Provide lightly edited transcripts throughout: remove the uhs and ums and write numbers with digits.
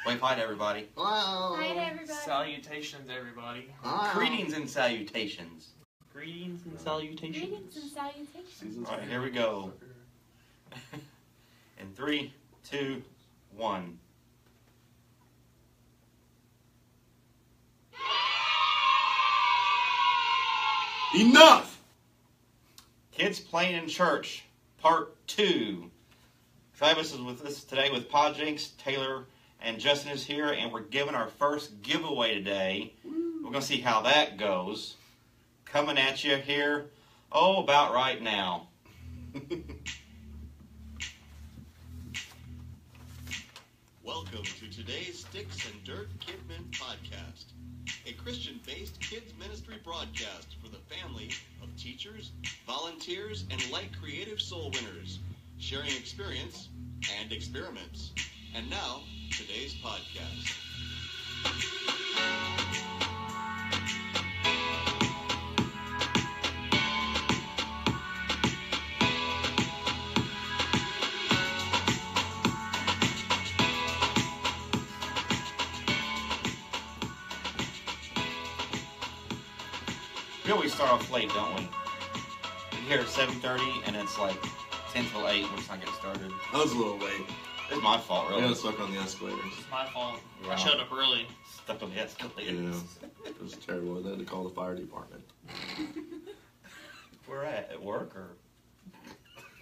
Wave hi to everybody. Hello. Hi to everybody. Salutations, everybody. Greetings and salutations. Greetings and salutations. Greetings and salutations. All right, here we go. In 3, 2, 1. Enough! Kids Playing in Church, Part 2. Travis is with us today with Podjinx. Taylor and Justin is here, and we're giving our first giveaway today. We're going to see how that goes. Coming at you here, about right now. Welcome to today's Sticks and Dirt Kidmin podcast, a Christian-based kids ministry broadcast for the family of teachers, volunteers, and light creative soul winners, sharing experience and experiments. And now, today's podcast. We always start off late, don't we? We're here at 7:30, and it's like 10 till 8. We're just not getting started. I was a little late. It's my fault, really. I got stuck on the escalators. It's my fault. Yeah. I showed up early. Stuck on the escalators. Yeah, it was terrible. They had to call the fire department. Where at work or?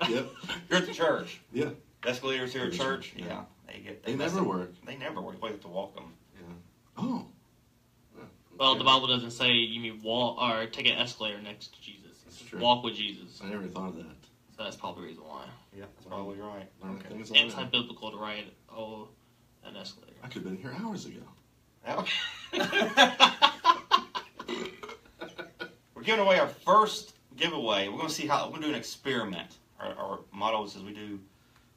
Yep. You're at the church. Yeah. Escalators here at church. Yeah. Yeah. They never work. They never work. You have to walk them. Yeah. Oh. Yeah. Well, the Bible doesn't say you mean walk or take an escalator next to Jesus. That's true. Walk with Jesus. I never thought of that. So that's probably the reason why. Yeah, that's probably right. Learn Okay. things all the time. Anti-biblical to ride an escalator. I could have been here hours ago. We're giving away our first giveaway. We're going to see how we're going to do an experiment. Our motto is we do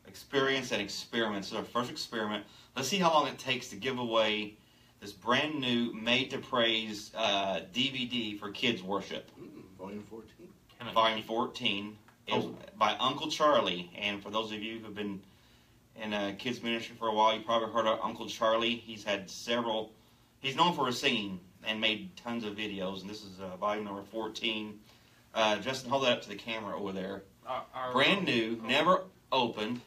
experience and experiments. So our first experiment. Let's see how long it takes to give away this brand new Made to Praise DVD for kids worship. Volume 14. Volume 14. It was by Uncle Charlie. And for those of you who've been in kids ministry for a while, you probably heard of Uncle Charlie. He's had several. He's known for his singing and made tons of videos. And this is volume number 14. Justin, hold that up to the camera over there. Brand new, never opened.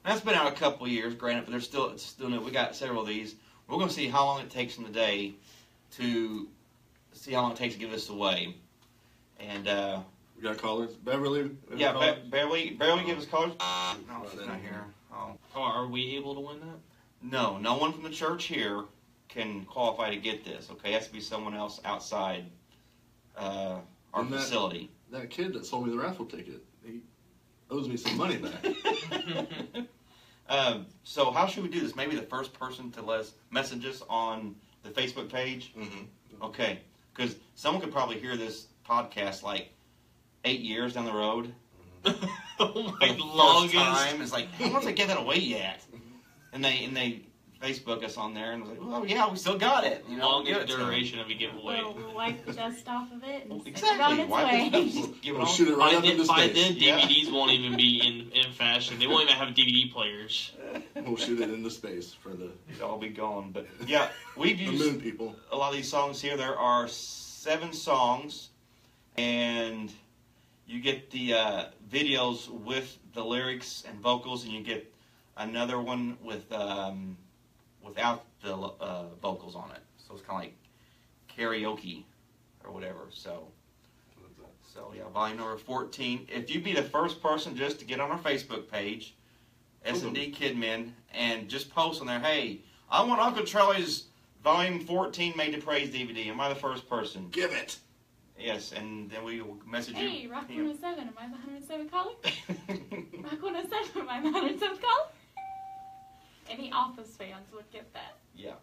That's been out a couple of years, granted, but it's still new. We got several of these. We're going to see how long it takes them today to see how long it takes to give this away. And We got callers. Beverly. yeah, Beverly, give us callers. No, she's not here. Oh. Are we able to win that? No one from the church here can qualify to get this. Okay, it has to be someone else outside our facility. That kid that sold me the raffle ticket, he owes me some money back. So how should we do this? Maybe the first person to let us message us on the Facebook page. Mm-hmm. Okay, because someone could probably hear this podcast like 8 years down the road. Oh For my the longest first time, it's like, how long did I get that away yet? And they Facebook us on there and was like, well, yeah, we still got it. You know, longest duration of a giveaway. We'll wipe the dust off of it and Well, send it on exactly. its Why way. give it We'll on? shoot it right up into By space. then, Yeah. DVDs won't even be in fashion. They won't even have DVD players. We'll shoot it into space for the It'll all be gone. But yeah, we've moon used people. a lot of these songs here. There are 7 songs, and you get the videos with the lyrics and vocals, and you get another one with without the vocals on it. So it's kind of like karaoke or whatever. So yeah, volume number 14. If you be the first person just to get on our Facebook page, SND Kidmin, and just post on there, hey, I want Uncle Charlie's volume 14 Made to Praise DVD. Am I the first person? Give it. Yes, and then we will message Hey, you. Rock 107, am I the 107 caller? Rock 107, am I the 107 caller? Any Office fans would get that. Yeah,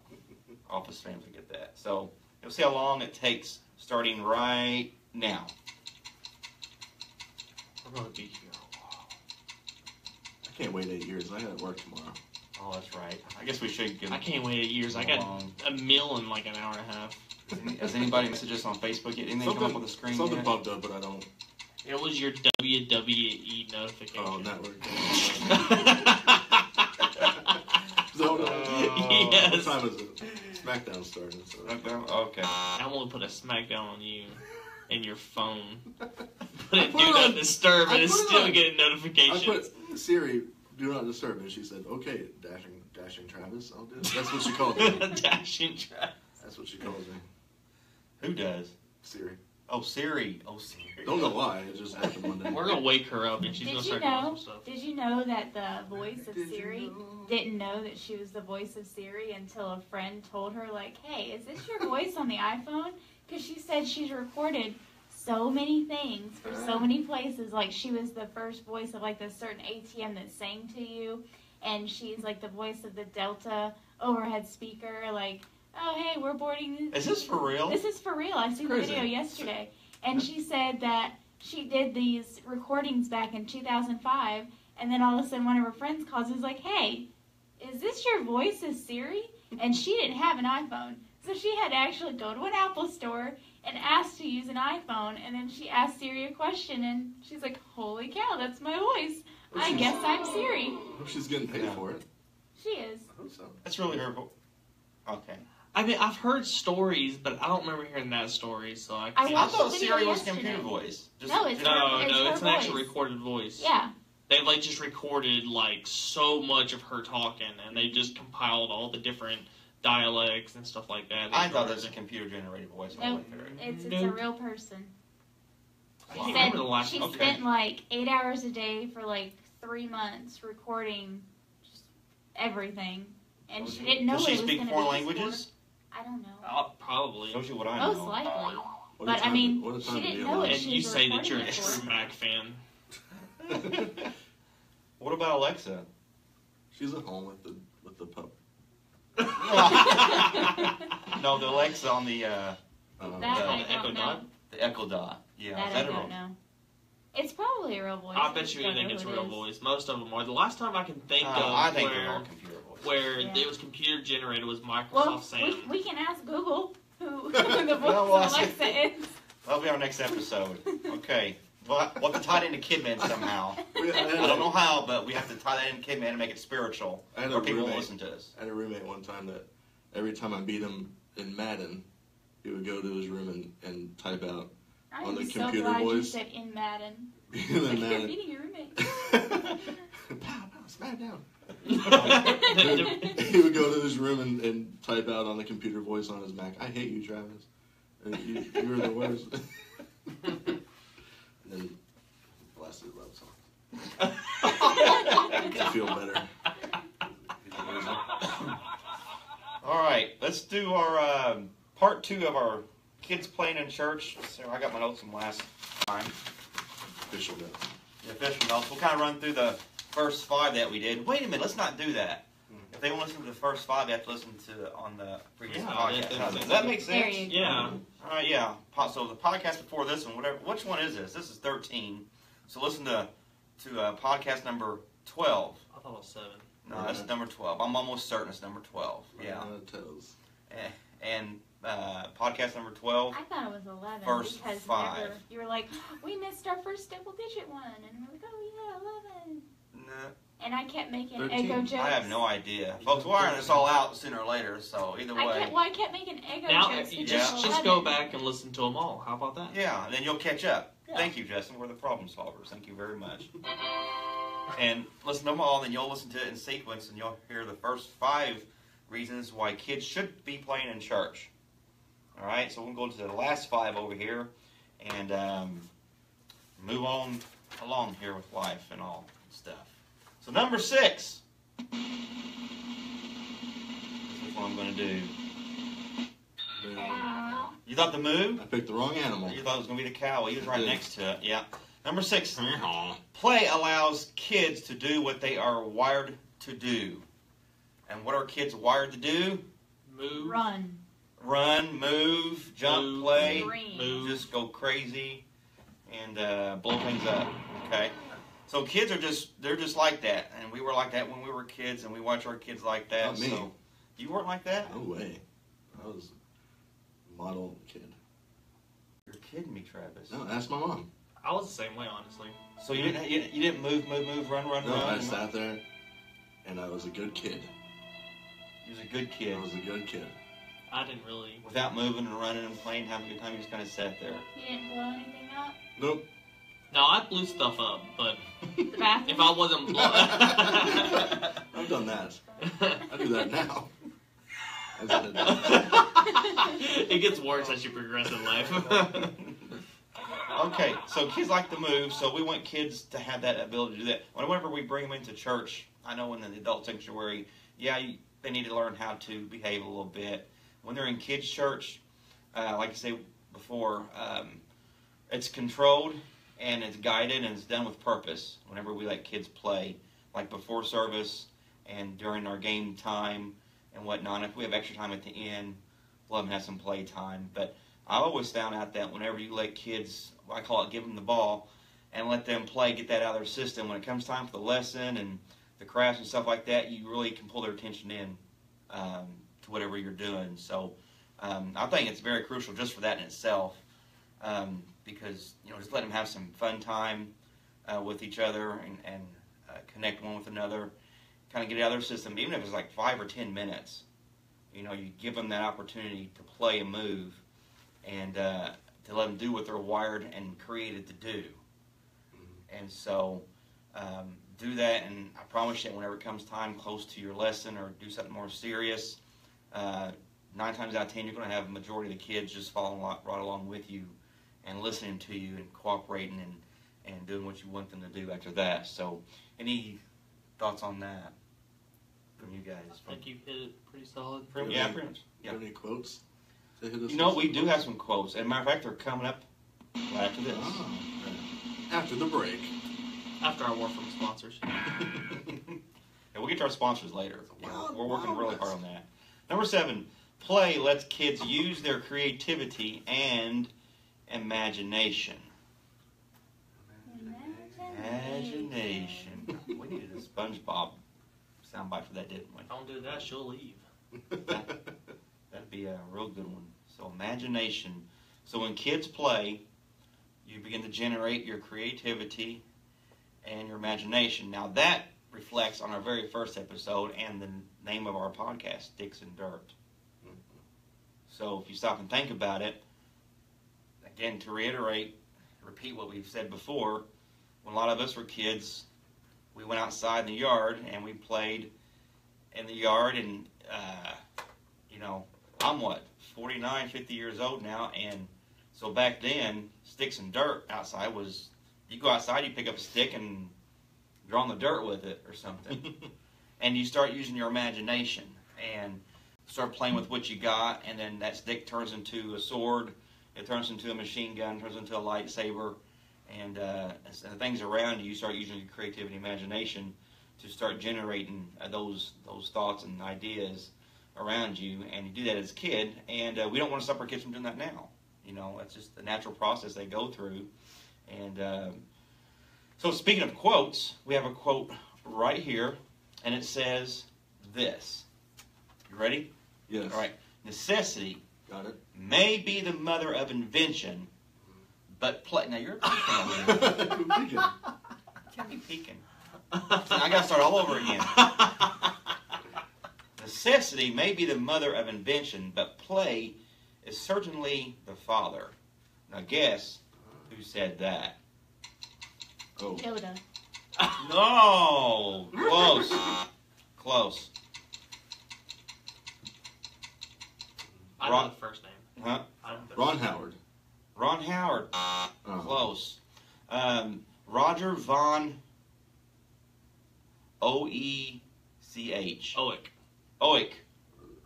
Office fans will get that. So you'll see how long it takes starting right now. We're going to be here a while. I can't wait 8 years. I got to work tomorrow. Oh, that's right. I guess we should give I can't wait 8 years. I got a meal in like an hour and a half. Has anybody messaged us on Facebook yet? Anything come up on the screen Something yet? popped up, but I don't. It was your WWE notification. Oh, network. Yes. Yes. What time is it? SmackDown starting. So. Okay. I'm gonna put a smackdown on you and your phone. Put it put do it not on- disturb I and it's put it still on- getting I notifications. put Siri, do not disturb, and she said, "Okay, dashing Travis, I'll do it." That's what she called me. Dashing trap. That's what she calls me. Who does? Siri. Oh, Siri. Oh, Siri. Don't know why. It just happened one day. We're gonna wake her up and she's Did gonna you start doing know? some stuff. Did you know that the voice of Did you Siri know? didn't know that she was the voice of Siri until a friend told her, like, "Hey, is this your voice on the iPhone?" Because she said she's recorded so many things for so many places. Like, she was the first voice of, like, this certain ATM that sang to you, and she's like the voice of the Delta overhead speaker. Like, oh, hey, we're boarding. Is this for real? This is for real. I seen the Crazy. video yesterday. And she said that she did these recordings back in 2005, and then all of a sudden one of her friends calls and is like, "Hey, is this your voice as Siri?" And she didn't have an iPhone. So she had to actually go to an Apple store and ask to use an iPhone, and then she asked Siri a question, and she's like, "Holy cow, that's my voice. I guess I'm Siri." I hope she's getting paid Yeah. for it. She is. I hope so. That's really her. Okay. I mean, I've heard stories, but I don't remember hearing that story, so I I can't. I watched thought the video Siri was yesterday. computer voice. No, it's No, her- it's it's an her actual voice. recorded voice. Yeah. They like just recorded like so much of her talking, and they just compiled all the different dialects and stuff like that. I thought that was a computer generated voice. all the Nope. way through. It's a Nope. real person. I She can't said remember the last. she okay. spent like 8 hours a day for like 3 months recording just everything, and she didn't know Does what she it was speak going to foreign be used languages? for. I don't know. Probably. Shows you what I Most know. likely. What a But, I time- mean, what a she time to didn't be know alive. it. And She you was say that you're a recording it for her. Mac fan. What about Alexa? She's at home with the pup. No, the Alexa on the That Uh, I the Echo don't know. Dot? the Echo Dot. Yeah, That is I that a don't real? know. It's probably a real voice. I I bet just you don't anything know it's a who real it is. voice. Most of them are. The last time I can think of I think they're all where, computer voice. where Yeah. it was computer generated was Microsoft Well, Sam. we can ask Google who the voice Well, of Alexa is. That'll be our next episode. Okay. Well, we'll have to tie it into Kidman somehow. I I don't know how, but we have to tie that into Kidman and make it spiritual, I had a where people will roommate. listen to us. I had a roommate one time that every time I beat him in Madden, he would go to his room and type out I On am the so computer glad you voice. said in Madden. beat him Like in you're Madden. beating your roommate. Pow, pow, smack down. He would go to his room and type out on the computer voice on his Mac, "I hate you, Travis. You're the worst." And then blasted love song. I feel better. All right, let's do our part 2 of our kids playing in church. So I got my notes from last time. Official note. The official notes. We'll kind of run through the first 5 that we did. Wait a minute, let's not do that. If they want to listen to the first 5, they have to listen to on the previous Yeah, podcast. that- Does that make There sense? you go. Yeah. All right, yeah. So the podcast before this one, whatever. Which one is this? This is 13. So listen to podcast number 12. I thought it was 7. No, that's number 12. I'm almost certain it's number 12. Yeah. Toes. And podcast number 12. I thought it was 11 First because 5. whenever you were like, we missed our first double-digit one, and we're like, oh yeah, 11. No, And I kept making 13. ego jokes. I have no idea. Folks, we'll iron this all out sooner or later, so either way. I kept making ego Now, jokes. you because Yeah. just of go 11. back and listen to them all. How about that? Yeah, and then you'll catch up. Yeah. Thank you, Justin. We're the problem solvers. Thank you very much. And listen to them all, then you'll listen to it in sequence, and you'll hear the first 5 reasons why kids should be playing in church. All right, so we'll go to the last 5 over here, and move on along here with life and all stuff. So number 6. This is what I'm going to do. You thought the moo? I picked the wrong animal. You thought it was going to be the cow. Well, he was right Yeah. next to it. Yeah. Number 6. Play allows kids to do what they are wired to do. And what are kids wired to do? Move. Run. Run, move, jump, Move. play, Scream. Move. just go crazy, and blow things up. Okay. So kids are they're just like that. And we were like that when we were kids, and we watch our kids like that. Not me. So you weren't like that? No way. I was a model kid. You're kidding me, Travis. No, ask my mom. I was the same way, honestly. So you didn't move, run, No, I run. sat there and I was a good kid. He was a good kid. I was a good kid. I didn't really. Without moving and running and playing, having a good time, he just kind of sat there. You didn't blow anything up? Nope. No, I blew stuff up, but The bathroom? if I wasn't blowing. I've done that. I do that now. I said that. It gets worse as you progress in life. Okay, so kids like to move, so we want kids to have that ability to do that. Whenever we bring them into church, I know in the adult sanctuary, they need to learn how to behave a little bit. When they're in kids' church, like I said before, it's controlled and it's guided and it's done with purpose. Whenever we let kids play, like before service and during our game time and whatnot. If we have extra time at the end, we'll let them have some play time. But I always found out that whenever you let kids, I call it give them the ball, and let them play, get that out of their system, when it comes time for the lesson and the crafts and stuff like that, you really can pull their attention in to whatever you're doing. So I think it's very crucial just for that in itself, because just let them have some fun time with each other and connect one with another, kind of get it out of their system, even if it's like 5 or 10 minutes. You give them that opportunity to play and move, and to let them do what they're wired and created to do. And so do that, and I promise you, whenever it comes time close to your lesson or do something more serious, 9 times out of 10, you're going to have a majority of the kids just following right along with you and listening to you and cooperating and doing what you want them to do after that. So any thoughts on that from you guys? I think you hit it pretty solid. Yeah, pretty much. You have any quotes to hit us? We do have some quotes. As a matter of fact, they're coming up right after this. Oh, after the break. After our war from sponsors. And we'll get to our sponsors later. Wow, We're working wow, really that's- hard on that. Number 7, play lets kids use their creativity and imagination. Imagination. We needed a SpongeBob soundbite for that, didn't we? Don't do that, she'll leave. That'd be a real good one. So imagination. So when kids play, you begin to generate your creativity and your imagination. Now that reflects on our very first episode and the name of our podcast, Sticks and Dirt. So if you stop and think about it, again, to repeat what we've said before, when a lot of us were kids, we went outside in the yard and we played in the yard, and I'm 49, 50 years old now, and so back then, sticks and dirt outside was, you go outside, you pick up a stick and draw on the dirt with it or something. And you start using your imagination and start playing with what you got, and then that stick turns into a sword, it turns into a machine gun, turns into a lightsaber, and the things around you start using your creativity and imagination to start generating those thoughts and ideas around you, and you do that as a kid, and we don't want to stop our kids from doing that now. That's just the natural process they go through. And so speaking of quotes, we have a quote right here, and it says this. You ready? Yes. All right. Necessity Got it. may be the mother of invention, but play. Now you're peeking. Can't be peeking. I got to start all over again. Necessity may be the mother of invention, but play is certainly the father. Now guess who said that? Oh. Yoda. No! Close. Close. I know the first name. Huh? I don't know the Ron Howard. Ron Howard. Oh. Close. Roger von Oech. Oick. Oick.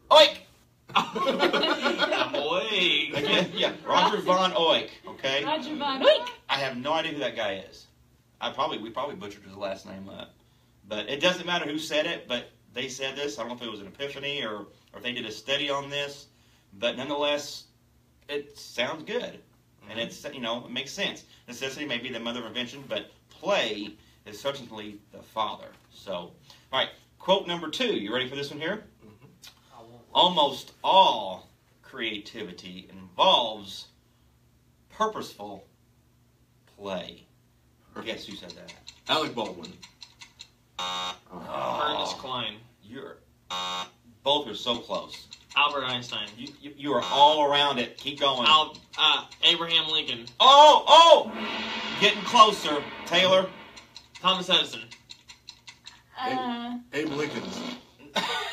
Oick! I'm awake. Again, yeah, Roger von Oick, okay? Roger Von Oick. I have no idea who that guy is. We probably butchered his last name up. But it doesn't matter who said it, but they said this. I don't know if it was an epiphany or if they did a study on this. But nonetheless, it sounds good. And it's, it makes sense. Necessity may be the mother of invention, but play is certainly the father. So, all right, quote number 2. You ready for this one here? Almost all creativity involves purposeful play. Guess who said that? Alec Baldwin. Ernest Klein. You're Both are so close. Albert Einstein. You are all around it. Keep going. Abraham Lincoln. Oh! Getting closer. Taylor? Thomas Edison. Abe Lincoln.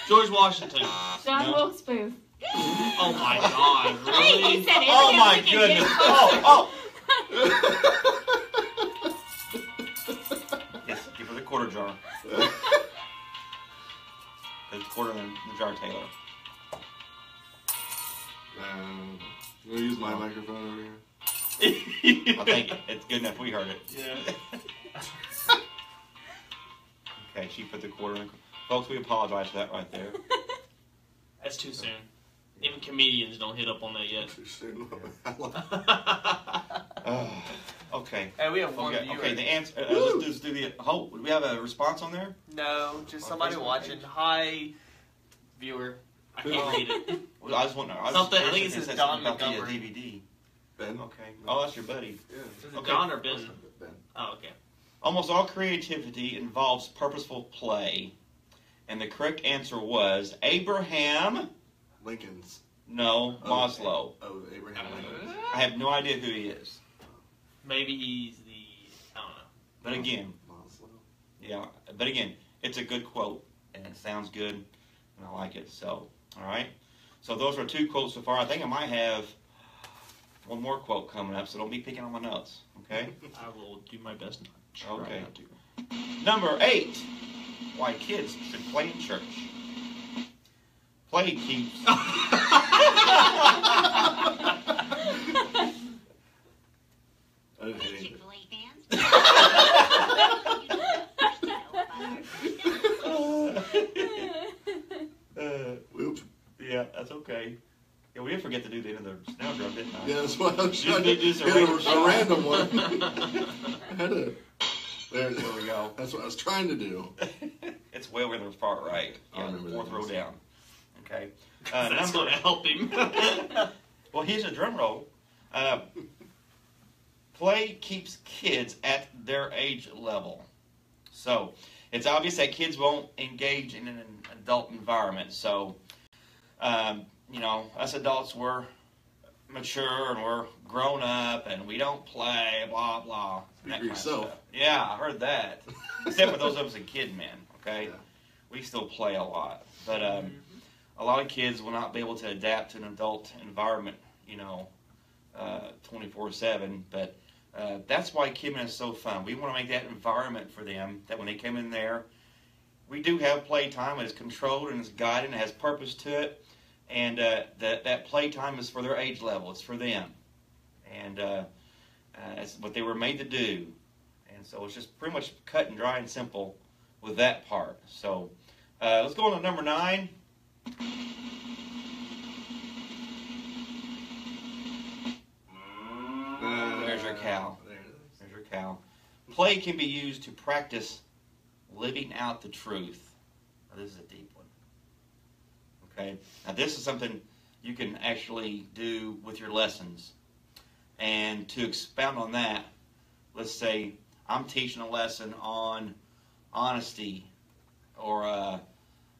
George Washington. John No. Wilkes Booth. Oh my God! Hey, Really? he said Abraham Oh my Lincoln goodness. getting closer. Oh! Yes, give her the quarter jar. The quarter in the jar, Taylor. You want to use my microphone over here? I think it's good enough we heard it. Yeah. Okay, she put the quarter in. Folks, we apologize for that right there. That's too soon. Even comedians don't hit up on that yet. Too soon. Okay. Hey, we have one Okay, viewer. okay, the answer. Let's do the. Oh, do we have a response on there? No, just On somebody Facebook watching. page. Hi, viewer. I can't read it. Well, I just want to. Something- I think it says said Don something about the Montgomery. DVD. Ben? Okay. Oh, that's your buddy. Yeah. Is it Okay. Don or Ben? Ben. Oh, okay. Almost all creativity involves purposeful play, and the correct answer was Abraham. Lincoln's. No, Oh, Maslow. Oh, Abraham Lincoln. I have no idea who he is. Maybe he's the. I don't know. But again, Maslow. yeah. But again, it's a good quote, and it sounds good, and I like it. So, all right. So those are 2 quotes so far. I think I might have one more quote coming up, so don't be picking on my notes. Okay. I will do my best not to try Okay. not to. Number 8. Why kids should play in church. Play keeps. I didn't hit anything. Whoop. Yeah, that's okay. Yeah, we did forget to do the end of the snare drum, didn't I? Yeah, that's why I was You trying to did just hit a random one. I had to. There we go. That's what I was trying to do. It's way over in the far right. I remember that 4th row one. down. Okay. That's going to help him. Well, here's a drum roll. Play keeps kids at their age level. So, it's obvious that kids won't engage in an adult environment. So, you know, us adults, we're mature and we're grown up and we don't play, blah, blah. Speak that for kind of yourself. stuff. Yeah, I heard that. Except for those of us in Kidmin, okay? Yeah. We still play a lot. But a lot of kids will not be able to adapt to an adult environment, you know, 24/7. But that's why Kidmin is so fun. We want to make that environment for them, that when they come in there, we do have playtime. It's controlled and it's guided and it has purpose to it. And that playtime is for their age level. It's for them. And it's what they were made to do. And so it's just pretty much cut and dry and simple with that part. So let's go on to number 9. There's your cow. There it is. There's your cow. Play can be used to practice living out the truth. Now, this is a deep one. Okay? Now, this is something you can actually do with your lessons. And to expound on that, let's say I'm teaching a lesson on honesty, or how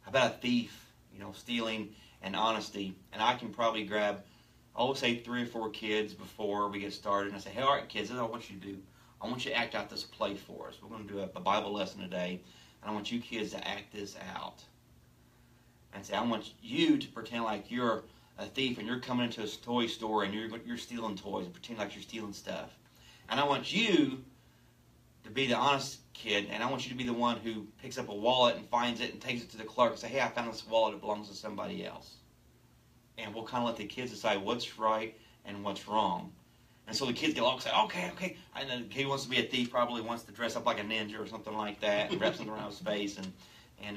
about a thief, you know, stealing and honesty. And I can probably grab, I would say 3 or 4 kids before we get started. And I say, hey, all right, kids, this is what I want you to do. I want you to act out this play for us. We're going to do a Bible lesson today. And I want you kids to act this out. And say, I want you to pretend like you're a thief and you're coming into a toy store and you're stealing toys and pretend like you're stealing stuff. And I want you to be the honest kid, and I want you to be the one who picks up a wallet and finds it and takes it to the clerk and say, hey, I found this wallet, it belongs to somebody else. And we'll kind of let the kids decide what's right and what's wrong. And so the kids get all excited, okay. And then the kid wants to be a thief, probably wants to dress up like a ninja or something like that, and wrap something around his face, and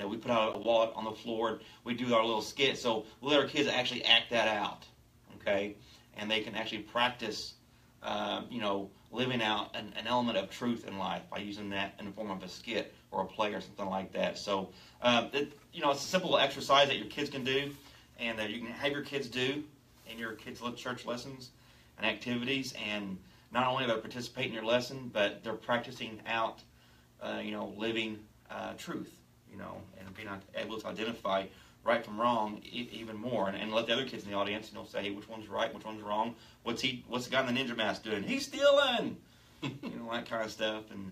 we put out a wallet on the floor, and we do our little skit. So we let our kids actually act that out, okay? And they can actually practice, living out an element of truth in life by using that in the form of a skit or a play or something like that. So, it's a simple exercise that your kids can do, and that you can have your kids do in your kids' church lessons and activities. And not only do they participate in your lesson, but they're practicing out, living truth, and being able to identify right from wrong even more, and let the other kids in the audience, say, hey, which one's right, which one's wrong. What's the guy in the ninja mask doing? He's stealing. That kind of stuff. And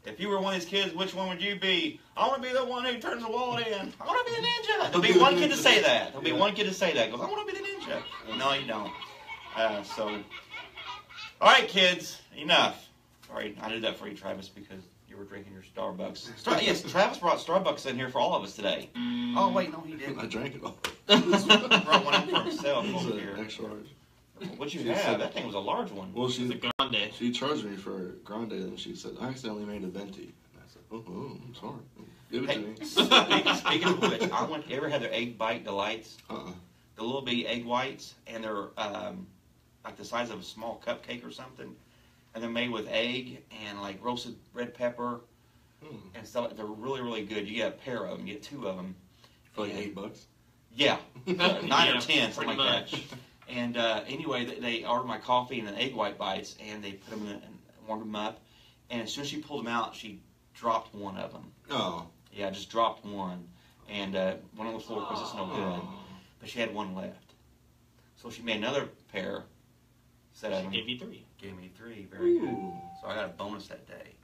if you were one of these kids, which one would you be? I want to be the one who turns the wallet in. I want to be the ninja. There'll be one kid to say that. There'll be one kid to say that. Goes, I want to be the ninja. No, you don't. All right, kids, enough. Sorry, I did that for you, Travis, because you were drinking your Starbucks. Yes, Travis brought Starbucks in here for all of us today. Oh, wait, no, he didn't. I drank it all. Brought one in for himself It's over an here. extra large. What'd you She have? said- That thing was a large one. Well, It's a grande. she charged me for grande, and she said, I accidentally made a venti. And I said, oh, I'm sorry. Give it to Hey, me. speaking of which, you ever had their egg bite delights? Uh-uh. The little bitty egg whites, and they're like the size of a small cupcake or something, and they're made with egg and like roasted red pepper and stuff. They're really, really good. You get a pair of them, you get 2 of them. For like $8. Yeah, 9 Yeah, or 10, something pretty like that. much. And anyway, they ordered my coffee and an egg white bites, and they put them in and warmed them up. And as soon as she pulled them out, she dropped one of them. Oh. Yeah, just dropped one, and one on the floor because it's no good. But she had one left, so she made another pair. Said She gave you 3. Gave me 3. Very good. Ooh. So I got a bonus that day.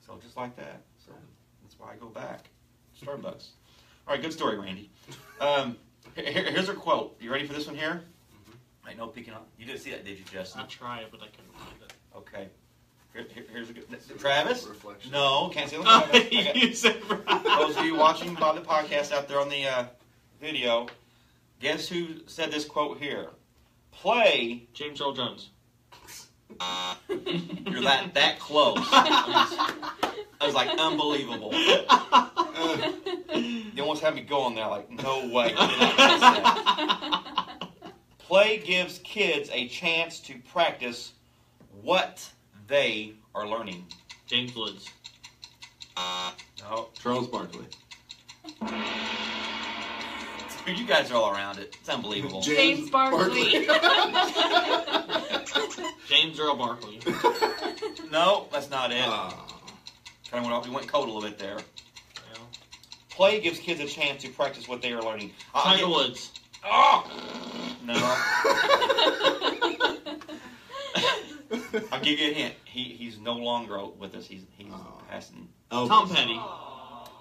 So just like that. So that's why I go back. Starbucks. All right, good story, Randy. Here's her quote. You ready for this one here? I know peeking on. You didn't see that, did you, Justin? I tried, but I couldn't find it. Okay. Here's a good. Travis? Reflection. No, can't see the Travis. I got- You said Those of you watching by the podcast out there on the video, guess who said this quote here? Play. James Earl Jones. You're that close. I was like, unbelievable. You almost had me going there like, no way. Did I miss that? Play gives kids a chance to practice what they are learning. James Woods. No. Charles Barkley. Dude, you guys are all around it. It's unbelievable. James Barkley. James Earl Barkley. No, that's not it. Ah. Kind of we went cold a little bit there. Yeah. Play gives kids a chance to practice what they are learning. Tiger Woods. Oh! No. I'll give you a hint. He's no longer with us. He's Oh. passing. Elvis. Tom Petty.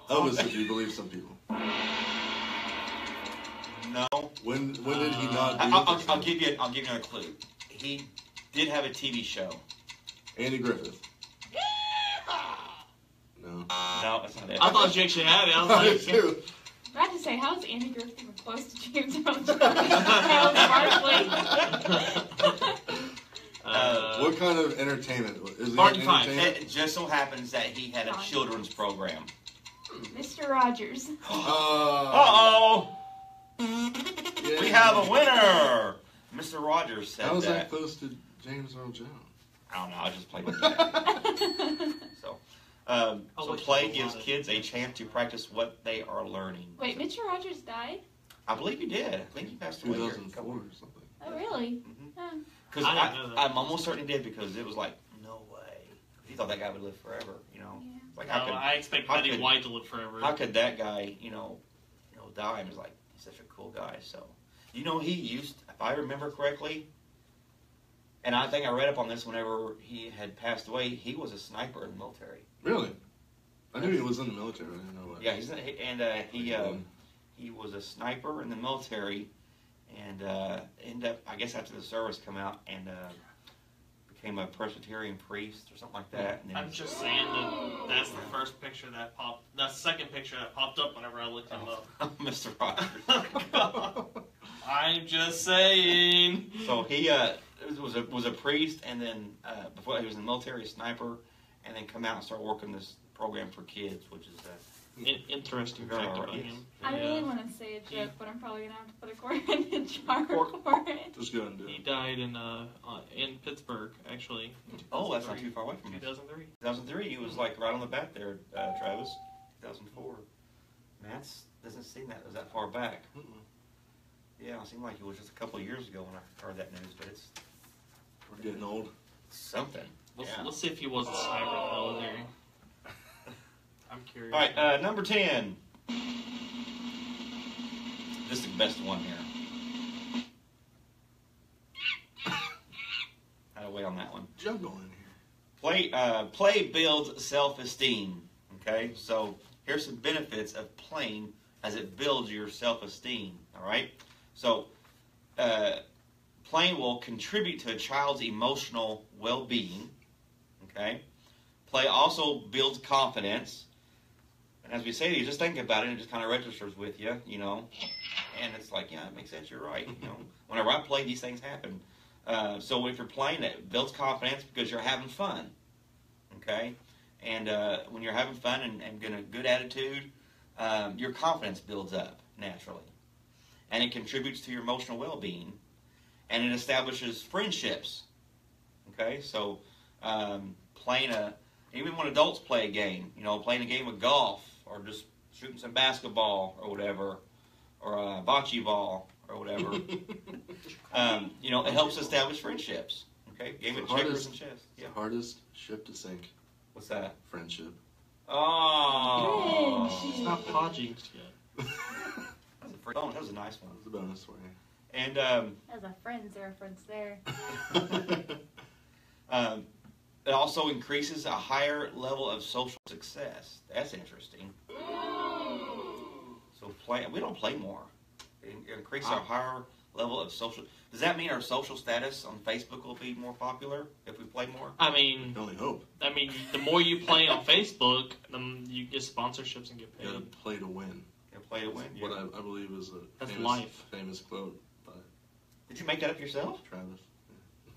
Elvis, if you believe some people. No. When did he not? I'll give you another clue. He did have a TV show. Andy Griffith. No. No, that's not it. I thought you actually had it. I was I like, do. I have to say, how is Andy Griffith even close to James Earl Jones? Charles Barkley. What kind of entertainment? Is it Barton Fife. entertainment? It just so happens that he had a children's program. Mr. Rogers. Uh-oh! Yeah. We have a winner! Mr. Rogers said How was that. that close to James Earl Jones? I don't know, I just played with that. So play gives kids a chance to practice what they are learning. Wait, Mr. Rogers died? I believe he did. I think he passed away here. 2004 or something. Oh, really? Mm-hmm. Because I didn't know that. I'm almost certain he did because it was like, no way. He thought that guy would live forever, Yeah. Like, no, I expect how Betty could- White to live forever. how could that guy, die? And it was like, he's such a cool guy. So, he used, if I remember correctly, and I think I read up on this whenever he had passed away, he was a sniper in the military. Really? I knew he was in the military. I didn't know what. Yeah, he was a sniper in the military, and ended up, I guess, after the service, come out and became a Presbyterian priest or something like that. And then I'm just saying that that's the first picture that popped. That's the second picture that popped up whenever I looked him up. Mr. Rogers. I'm just saying. So he was a priest, and then before he was in the military, a sniper, and then come out and start working this program for kids, which is Interesting Very fact hard, about yes. him. I really want to say a joke, but I'm probably going to have to put a quarter in the jar for it. Just go ahead and do He it. died in Pittsburgh, actually. in Oh, that's not 2003. too far away from us. 2003. 2003, he was like right on the bat there, Travis. 2004. Man, that doesn't seem that was that far back. Mm-mm. Yeah, it seemed like it was just a couple of years ago when I heard that news, but it's We're getting old. something. Let's see if he was a sniper in the military. I'm curious. All right, number 10. This is the best one here. I'll wait on that one. Juggle in here. Play builds self-esteem. Okay, so here's some benefits of playing as it builds your self-esteem. All right, so playing will contribute to a child's emotional well-being. Okay, play also builds confidence. And as we say to you, just think about it, it just kind of registers with you, you know. And it's like, yeah, it makes sense, you're right. You know, whenever I play, these things happen. So if you're playing, it builds confidence because you're having fun. Okay? And when you're having fun and getting a good attitude, your confidence builds up naturally. And it contributes to your emotional well-being. And it establishes friendships. Okay? So even when adults play a game, you know, playing a game of golf or just shooting some basketball or whatever, or bocce ball or whatever, you know, it helps establish friendships. Okay? Game of checkers and chess. Yeah. The hardest ship to sink. What's that? Friendship. Oh. It's not podging yet. That was a nice one. That was a bonus for you. And As a friend's reference there. it also increases a higher level of social success. That's interesting. So we don't play more. It increases our higher level of social. Does that mean our social status on Facebook will be more popular if we play more? I mean, I only hope. I mean, the more you play on Facebook, you get sponsorships and get You gotta paid. play to win. You play to win. What I believe is a That's life. famous quote by Did you make that up yourself? Travis.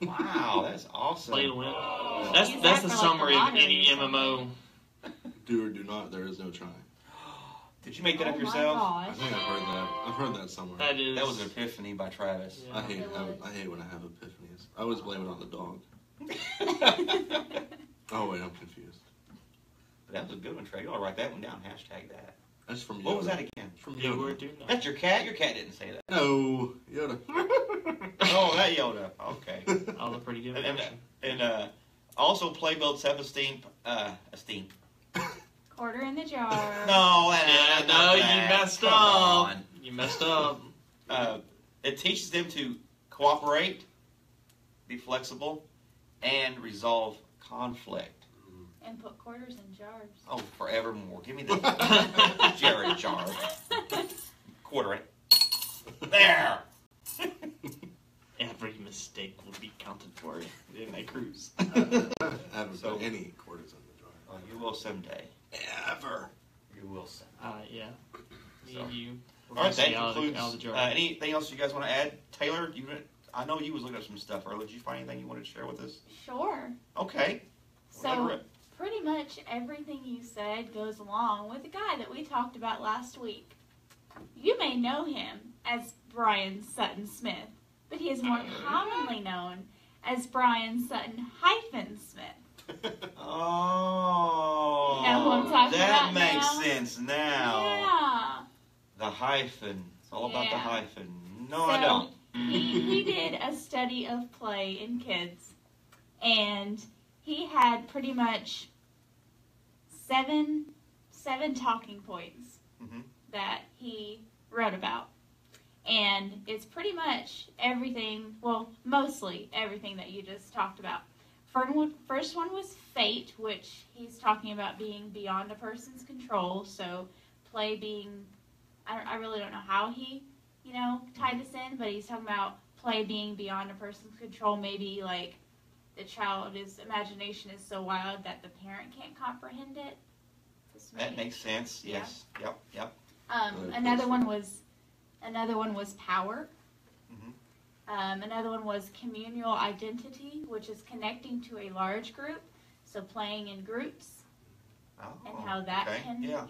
Wow, that's awesome. Play to win. Use That's that the for, like, summary the of lottery any or something. MMO. Do or do not, there is no trying. Did you make that Oh up my yourself? I gosh. think I've heard that. I've heard that somewhere. That is. That was an epiphany by Travis. Yeah. I hate It was. when I have epiphanies. I always blame it on the dog. Oh wait, I'm confused. That was a good one, Trey. You ought to write that one down. Hashtag that. That's from Yoda. What was that again? From You were Yoda. doing that. That's your cat? Your cat didn't say that. No, Yoda. Oh, that Yoda. Okay. That was a pretty good And, version. and also play builds self-esteem. Esteem. Quarter in the jar. No, Yeah, not no, you that. messed Come up. on. You messed up. It teaches them to cooperate, be flexible, and resolve conflict. And put quarters in jars. Oh, forevermore. Give me the Jared jar. Quarter it. There. Every mistake will be counted for in a cruise. I haven't So- put any quarters in the jar. Oh, you will someday. Ever. You will someday. Yeah. Me So- and you. We're All right, gonna that stay out concludes. of the jar. Anything else you guys want to add? Taylor, I know you was looking at some stuff earlier. Did you find anything you wanted to share with us? Sure. Okay. Let her So rip. pretty much everything you said goes along with the guy that we talked about last week. You may know him as Brian Sutton Smith, but he is more commonly known as Brian Sutton Smith. Oh. You know who I'm talking that about makes now? sense now. Yeah. The hyphen. It's all about the Yeah. hyphen. No, So, I don't. He did a study of play in kids, and he had pretty much seven talking points Mhm. that he wrote about. And it's pretty much everything, well, mostly everything that you just talked about. First one was fate, which he's talking about being beyond a person's control. So play being, I really don't know how he, tied this in, but he's talking about play being beyond a person's control. Maybe like the child's imagination is so wild that the parent can't comprehend it. That makes sense. Yes. Yep. Another one was power. Mhm. Another one was communal identity, which is connecting to a large group, so playing in groups Oh, and how that okay. can, Yeah.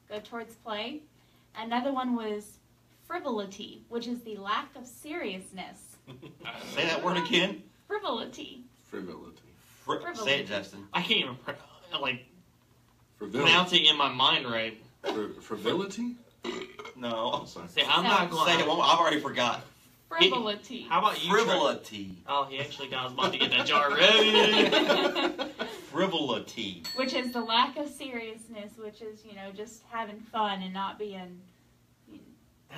go towards play. Another one was frivolity, which is the lack of seriousness. Say that word again. Frivolity. Frivolity. Say it, Justin. I can't even Frivolity. pronounce it in my mind right. Frivolity? No. I'm sorry. See, I'm not going. Say it. Well, I've already forgot. Frivolity. How about you? Trey? Frivolity. Oh, he actually got us about to get that jar ready. Frivolity. Which is the lack of seriousness, which is, just having fun and not being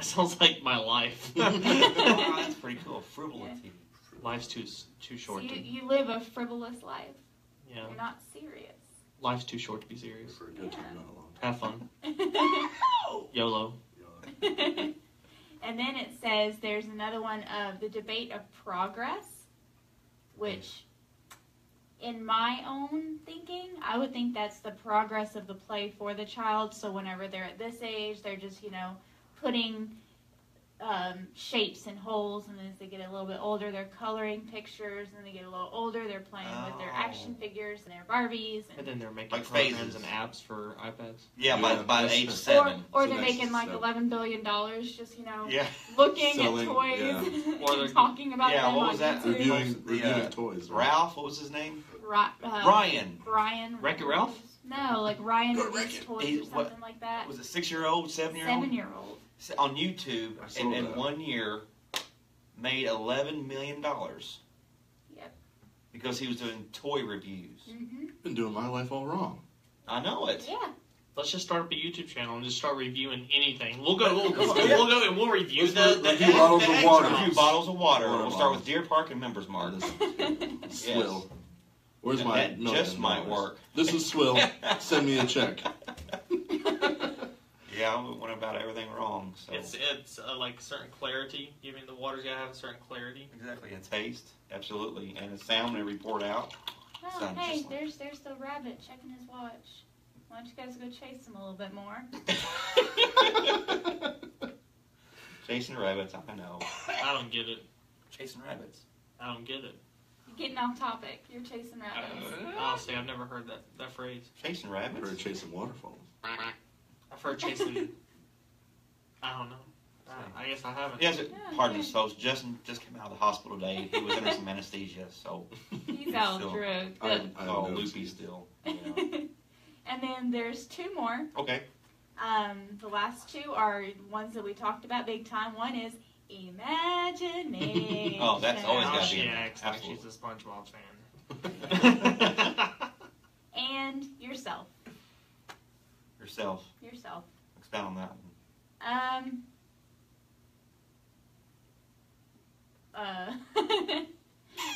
That sounds like my life. Oh, that's pretty cool. Frivolity. Life's too So short. you live a frivolous life. Yeah, You're not serious. life's too short to be serious. For a good time, not a long Have fun. YOLO. time. And then it says there's another one of the debate of progress, which, in my own thinking, I would think that's the progress of the play for the child. So whenever they're at this age, they're just, putting shapes and holes, and then as they get a little bit older, they're coloring pictures, and then they get a little older, they're playing with their action figures and their Barbies. And then they're making Like programs phases. and apps for iPads. Yeah, Yeah, by that's- age that's- 7. Or So they're next making like step. $11 billion just, Yeah. looking Selling, at toys yeah. Or they're- and talking about Yeah, them what on was that? YouTube. Reviewing The, toys. Right? Ralph, what was his name? Brian. Wreck-It Ralph? No, like Ryan Go Reviews Wreck-It. Toys He- or what- something like that. Was it 6-year-old, 7-year-old? 7-year-old. On YouTube, I saw in that. 1 year, made $11 million. Yep. Because he was doing toy reviews. Mm-hmm. Been doing my life all wrong. I know it. Yeah. Let's just start up a YouTube channel and just start reviewing anything. We'll go and we'll review Let's the review bottles of egg water. drops. Review bottles of water. Water We'll start with bottles. Deer Park and Members Mark. Swill. Where's my That million just might dollars? work. This is Swill. Send me a check. Yeah, we went about everything wrong. So It's like certain clarity. Giving the water's gotta have a certain clarity. exactly, and taste, absolutely, and the sound they report out. Oh, Sounds hey, just like- there's the rabbit checking his watch. Why don't you guys go chase him a little bit more? Chasing rabbits, I know. I don't get it. Chasing rabbits. I don't get it. You're getting off topic. You're chasing rabbits. Honestly, I've never heard that phrase. Chasing We're rabbits. chasing waterfalls. I've heard chasing. I don't know. I guess I haven't. Yes, pardon okay. us, folks. Justin just came out of the hospital today. He was under some anesthesia, so He's all Still- drugged. I Good. all know. loopy still. You know. And then there's 2 more. Okay. The last 2 are ones that we talked about big time. One is imagination. Oh, that's always Now gotta she be in there. acts like Absolutely. she's a SpongeBob fan. And yourself. Yourself. Yourself. Expound on that one.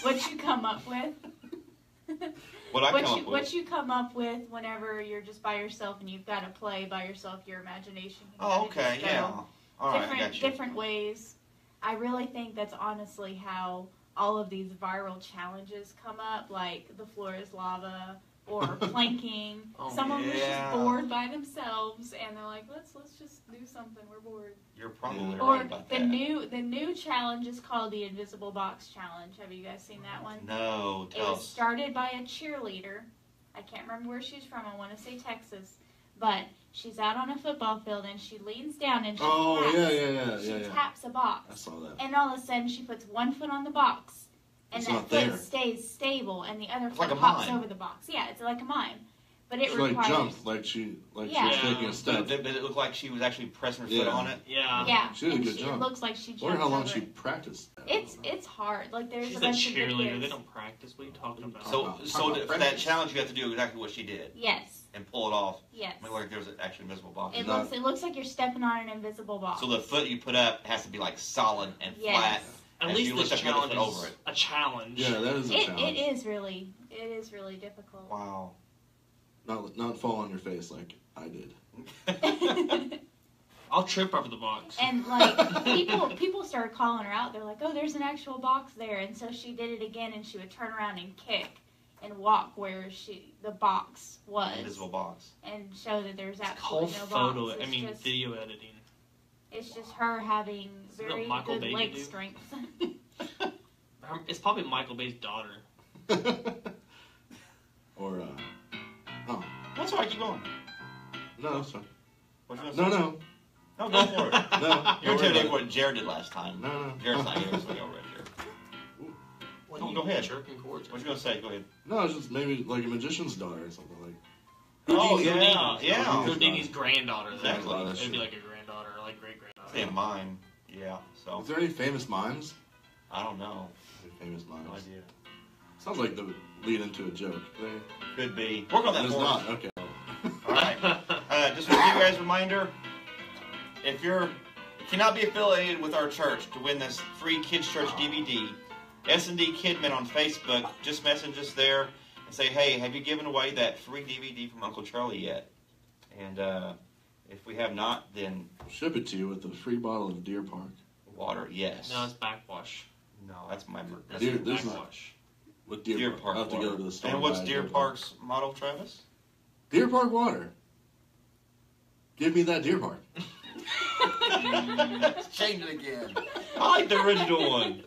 What you come up with. What I come up with. What you come up with whenever you're just by yourself and you've got to play by yourself, your imagination can Oh, kinda okay, just go yeah. All right, I got you. different ways. I really think that's honestly how all of these viral challenges come up, like the floor is lava or planking. Oh, Someone was yeah. just bored by themselves and they're like, let's just do something. We're bored. You're probably Or right about the that. new challenge is called the Invisible Box Challenge. Have you guys seen that one? No, It tell was us. started by a cheerleader. I can't remember where she's from. I want to say Texas, but she's out on a football field and she leans down and she Oh, taps. yeah. She taps a box, I saw that. and all of a sudden she puts one foot on the box, and It's that not foot there. stays stable, and the other It's foot like a hops mime. over the box. Yeah, it's like a mime, but it She requires. like jumped, like she Yeah. was taking a But step. it looked like she was actually pressing her foot Yeah. on it. Yeah. Yeah, She did a and good it job. looks like she jumped Wonder how long over she it. practiced. It's hard. Like there's She's a a bunch of cheerleader. videos. They don't practice. What are you talking about? So, about- so talk about for that practice. challenge, you have to do exactly what she did Yes, and pull it off. yes. I mean, like there was an actual invisible box. It No. looks like you're stepping on an invisible box. So the foot you put up has to be like solid and Yes. flat. At As least you this lift up your other challenge foot is over it. a challenge. Yeah, that is a It challenge. is really difficult. Wow. Not fall on your face like I did. I'll trip over the box. And like people started calling her out. They're like, "Oh, there's an actual box there." And so she did it again, and she would turn around and kick and walk where the box was, Invisible box. and show that there's It's called absolutely no photo. box. I mean, just, video editing. it's just her having Isn't it very Michael good Bay to leg do? strength. It's probably Michael Bay's daughter. Or oh That's all right. Keep going. no, sorry. What you gonna No, say? no, No, go for it. no. You're intimidated what Jared did last time. No. Jared's not here, so we go right here. What No, are go you ahead. jerking towards? What you gonna say? Go ahead. No, it's just maybe like a magician's daughter or something like. Oh, Houdini. yeah, yeah. Houdini's granddaughter. Then. Exactly. Oh, that It'd be shit. like a granddaughter, or like great Say a granddaughter. mime. Yeah. So Is there any famous mimes? I don't know. Any famous mimes? No idea. Sounds like the lead into a joke. Could be. Work on that It's for us. not. Okay. All right. Just to give you guys a reminder, if you're cannot be affiliated with our church to win this free Kids Church DVD, SND Kidmin on Facebook, just message us there and say, hey, have you given away that free DVD from Uncle Charlie yet? And if we have not, then Ship it to you with a free bottle of Deer Park. water, yes. No, it's backwash. No, that's my... That's Deer, there's not. Backwash. With Deer Park. I'll have to water. go to the store. And what's buy Deer Park? Park's motto, Travis? Deer Park water. Give me that Deer Park. Change it again. I like the original one.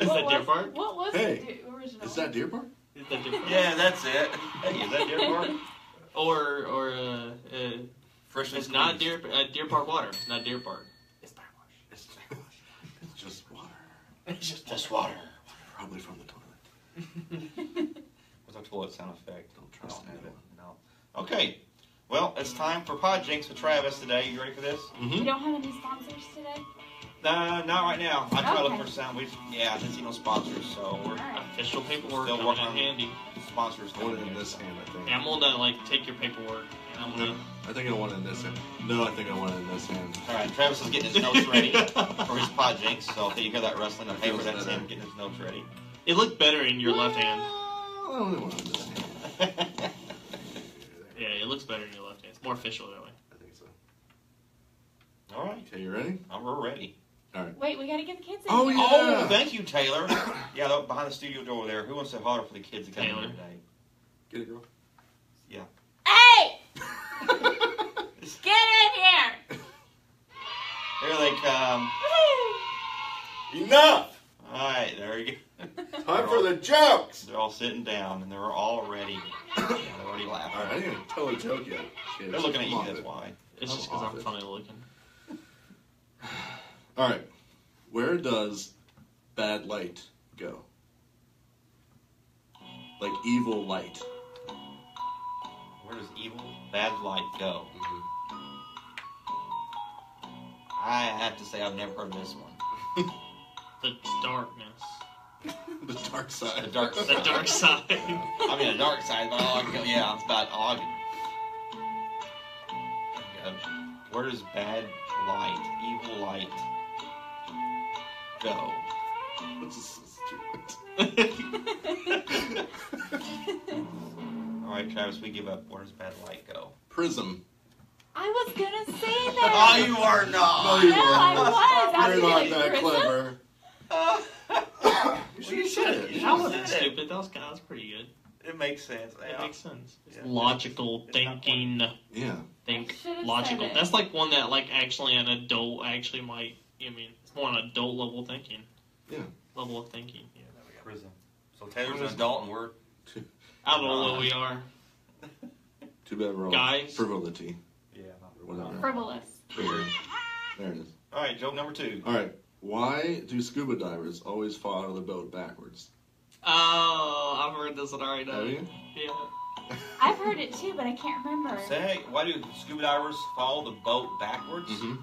Is that Deer Park? What was Hey, the original? Is that Deer Park? Is that Deer Park? Yeah, that's it. Hey, is that Deer Park? Or Freshly it's not squeezed. Deer Park water. It's not Deer Park. It's backwash. It's just water. It's just water. Probably from the toilet. What's our toilet sound effect? Don't trust I don't have anyone. it. No. Okay. Well, it's time for Pod Jinx with Travis today. You ready for this? You don't have any sponsors today? Not right now. I try to look Okay. for some. I didn't see no sponsors, so we're Alright. official paperwork Still coming working in on handy. sponsors. I want it in this hand, I think. Yeah, I'm gonna take your paperwork and I'm No, gonna. I think I want it in this hand. No, I think I want it in this hand. All right, Travis is getting his notes ready for his Pod Jinx. So if you hear that rustling of paper, that's him getting his notes ready. It looked better in your left hand. I only want it in this hand. Yeah, it looks better in your left hand. It's more official that way. I think so. All right, Okay, you ready? we're ready. Wait, we gotta get the kids in Oh, here. yeah. Oh, thank you, Taylor. Yeah, they're behind the studio door there. Who wants to holler for the kids to come in Taylor. today? Get it, girl. Hey! Get in here! Here they come. Enough! All right, there you go. Time for the jokes! They're all sitting down, and they're all ready. They're already laughing. Alright, I didn't even tell a joke yet. Kids. They're looking at you, Come on, that's babe. why. It's just because I'm funny looking. Alright, where does bad light go? Like evil light. Where does evil, bad light go? I have to say I've never heard of this one. The darkness. The dark side. The dark The dark side. I mean, the dark side, but all I can go, yeah, it's about all I can. Where does bad light, evil light, go? This is so stupid. All right, Travis, we give up. Where does bad light go? Prism. I was gonna say Oh, that! you are not. No, you No, I was. I You're was not gonna that prison. clever. You said it. That wasn't stupid. That was pretty good. It makes sense. It makes sense. It's Yeah. logical It's not thinking. Yeah. Think I should've logical. said it. That's like one that actually an adult actually might. It's more an adult level thinking. Yeah. Level of thinking. Yeah. Prison. So Taylor's an adult, and we're I don't know what we are. Too bad we're all Guys. frivolity. or Whatever. Frivolous. Weird. There it is. All right, joke number 2. Alright. Why do scuba divers always fall out of the boat backwards? Oh, I've heard this one already. Have you? Yeah. I've heard it too, but I can't remember. Say, why do scuba divers follow the boat backwards? Mm-hmm.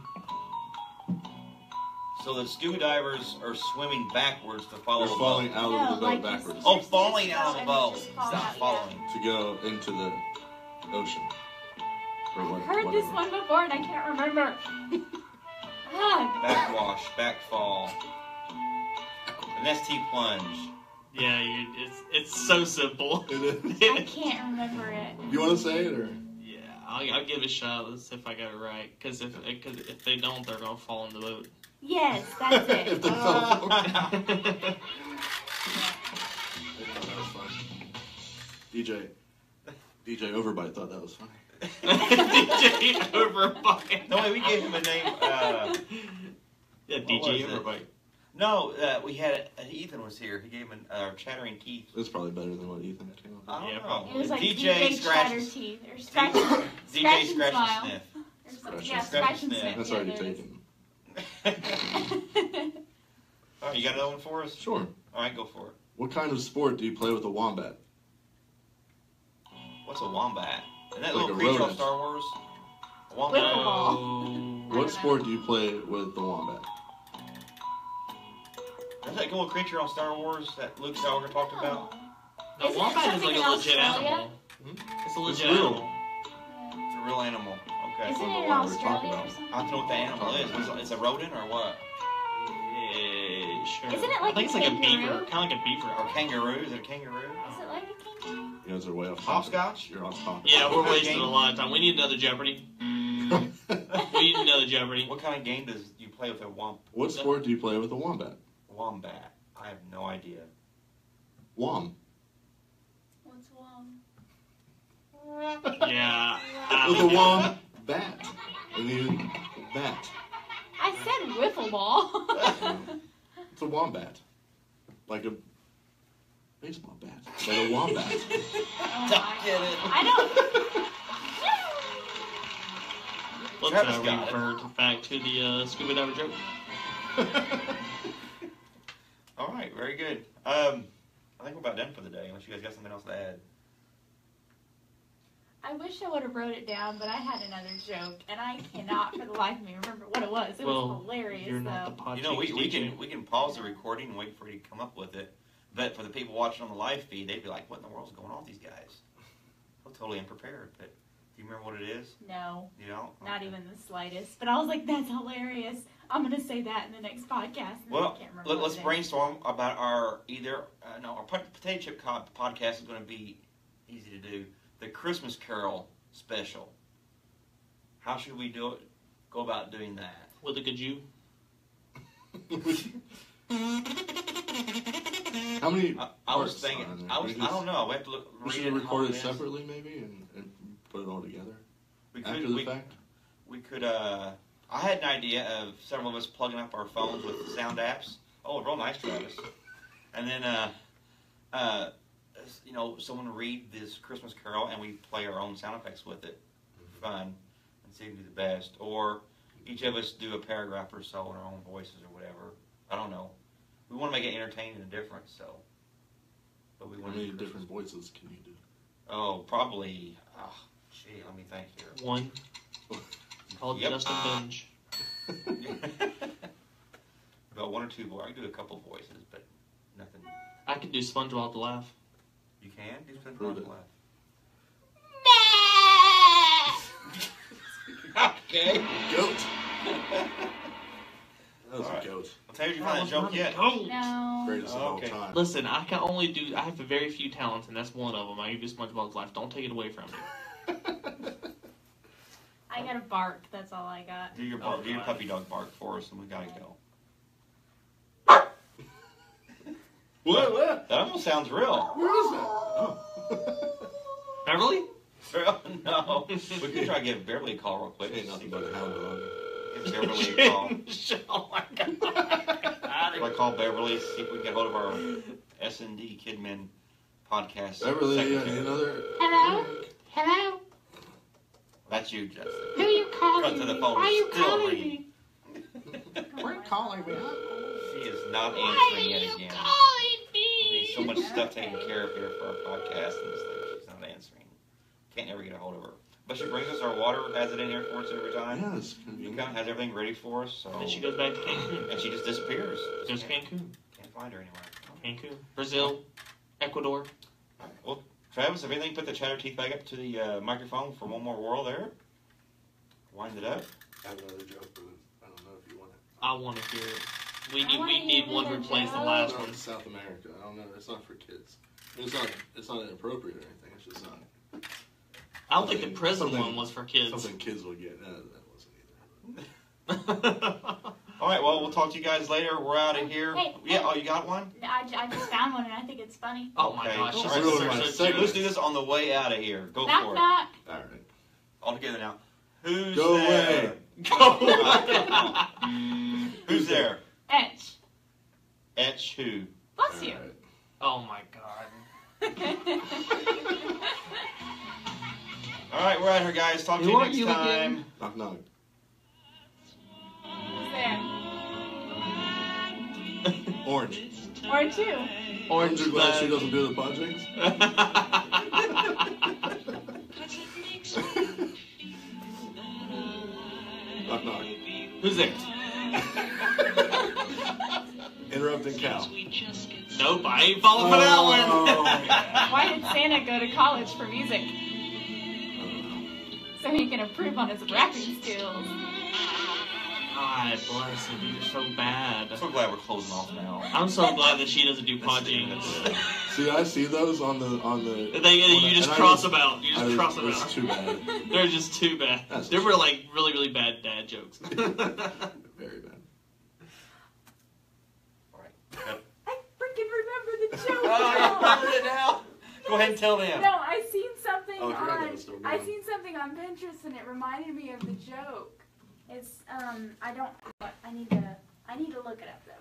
So the scuba divers are swimming backwards to follow They're the falling boat. out of the boat like backwards. Oh, falling out of the And boat. just It's fall not out, following. To go into the ocean. Or what, I've heard this whatever. one before and I can't remember. Ugh. Backwash, backfall. An ST plunge. Yeah, it's so simple. It is. I can't remember it. You want to say it or? Yeah, I'll give it a shot. Let's see if I got it right. Because if they don't, they're gonna fall in the boat. Yes, that's If it. they fell for it. DJ That was fun. DJ Overbite thought that was funny. Overbite. No, wait, we gave him a name. Yeah, What was DJ it? Overbite. No, we had Ethan was here. He gave him Chattering Teeth. It's probably better than what Ethan came up with. I don't Yeah, know. probably. It was like DJ DJ Scratch Chatter and- Teeth. Or Scratch, DJ Scratch and Scratch Smile. and Sniff. Or something. Scratch Yeah, and Scratch and Sniff. Sniff. That's Yeah, already there it is. taken. All right, you got another one for us? Sure. All right, go for it. What kind of sport do you play with a wombat? What's a wombat? Isn't that Like little a creature on rodent. Star Wars? A wombat? Wiffle Oh. What sport do you play with the wombat? Is that little creature on Star Wars that Luke Skywalker talked about? No, Isn't it wombat is something like a in legit Australia? animal. It's a legit real. animal. It's a real animal. Okay. Okay. Isn't know it in what we're talking Australia or about. something? I have to know what the animal is. It's a rodent or what? Yeah, sure. Isn't it I like think a it's like a kangaroo? beaver, kind of like a beaver. Or kangaroo? Is it a kangaroo? Is it like a kangaroo? You guys are way off. Hopscotch? You're off topic. Yeah, we're What wasting game? a lot of time. We need another Jeopardy. Mm, We need another Jeopardy. what kind of game does you play with a What sport do you play with a wombat? wombat? I have no idea. Wom. What's wrong? Yeah. With a wombat. And you bat. I said wiffle ball. It's a wombat. Like a baseball bat. Like a wombat. Oh Don't get it. I don't. Let's Travis got it. revert back to the scuba diver joke. All right, very good. I think we're about done for the day, unless you guys got something else to add. I wish I would have wrote it down, but I had another joke, and I cannot for the life of me remember what it was. It was hilarious, You're not the though. podcast You know, we teacher. can pause the recording and wait for you to come up with it. But for the people watching on the live feed, they'd be like, "What in the world's going on with these guys?" I'm totally unprepared. But do you remember what it is? No, You don't? not Okay. even the slightest. But I was like, that's hilarious. I'm going to say that in the next podcast. And Well, I can't remember let's what it is. brainstorm about our our potato chip podcast is going to be easy to do. The Christmas Carol special. How should we do it? Go about doing that. With a good you. How many I was parts thinking. are there? I don't know. We have to look. We read should it, record how it is. separately, maybe, and put it all together We after could. the We, fact. we could. I had an idea of several of us plugging up our phones with sound apps. Oh, real nice, Travis. And then, someone read this Christmas Carol, and we play our own sound effects with it. Fun, and see who can do the best. Or each of us do a paragraph or so in our own voices or whatever. I don't know. We want to make it entertaining and different, so. But we How want many to different voices can you do? Oh, probably. Let me think here. One. Called Yep. Justin Binge. About one or two voices. I can do a couple voices, but nothing. I could do SpongeBob to laugh. You can do something Prove wrong it. laugh. Okay. Goat. That was All right. a goat. Well, Taylor, did you find that joke yet? No. Greatest of Okay. all time. Listen, I can only do. I have very few talents, and that's one of them. I can do SpongeBob's life. Don't take it away from me. I got a bark. That's all I got. Do your Oh, do your God. puppy dog bark for us, and we gotta go. What? That almost sounds real. Where is that? Oh. Beverly? No. We could try to give Beverly a call real quick. Ain't nothing but a hound dog. Give Beverly a call. Oh my God. Do I call Beverly, see if we can get hold of our SND Kidmin podcast Beverly, secretary? another. Hello? Hello? That's you, Justin. Who are you calling Cut to the me? phone. Why are you Still calling ringing. me? We're calling me up. She is not Why are answering yet you again. calling me? There's so much stuff taken care of here for our podcast, and this thing, she's not answering. Can't ever get a hold of her. But she brings us our water, has it in here for us every time. Yeah, it's She convenient. kind of has everything ready for us. So. And then she goes back to Cancun. And she just disappears. Goes to Cancun. Can't find her anywhere. Cancun. Brazil. Ecuador. All right. Well, Travis, if anything, put the chatter teeth back up to the microphone for one more whirl there. Wind it up. I have another joke, but I don't know if you want it. I want to hear it. We I need, wanna we need hear one to another replace the joke. last It's one. not South America. I don't know. It's not for kids. It's not inappropriate or anything. It's just not I don't think the prison something- one was for kids. something kids will get. No, that wasn't either. All right. Well, we'll talk to you guys later. We're out of here. Hey, Yeah. hey. Oh, you got one? I just found one and I think it's funny. Oh my Okay. gosh. All This right. is Ruined my so segment. Let's do this on the way out of here. Go Knock for it. knock. All right. All together now. Who's Go there? away. Who's there? Etch. Etch who? Bless All you. right. Oh my God. All right, we're out here, guys. Talk to Who you are next you time. again? Knock knock. Who's there? Orange. Or two. Orange. You're glad she bag. doesn't do the punchings. Knock knock. Who's there? Interrupting cow. Nope, I ain't falling for that one. Oh. Why did Santa go to college for music? So he can improve on his rapping skills. God bless him. He's so bad. I'm so glad we're closing off now. I'm so glad that she doesn't do That's it, podging. that's it. See, I see those on the. You just cross them out. You just cross them It's out. too bad. They're just too bad. That's They were like really, really bad dad jokes. Very bad. I freaking remember the joke. Oh, you remember it now? Go ahead and tell them. No, I seen something Oh, I forgot that on. was still I going. seen something on Pinterest and it reminded me of the joke. It's I don't. I need to look it up though.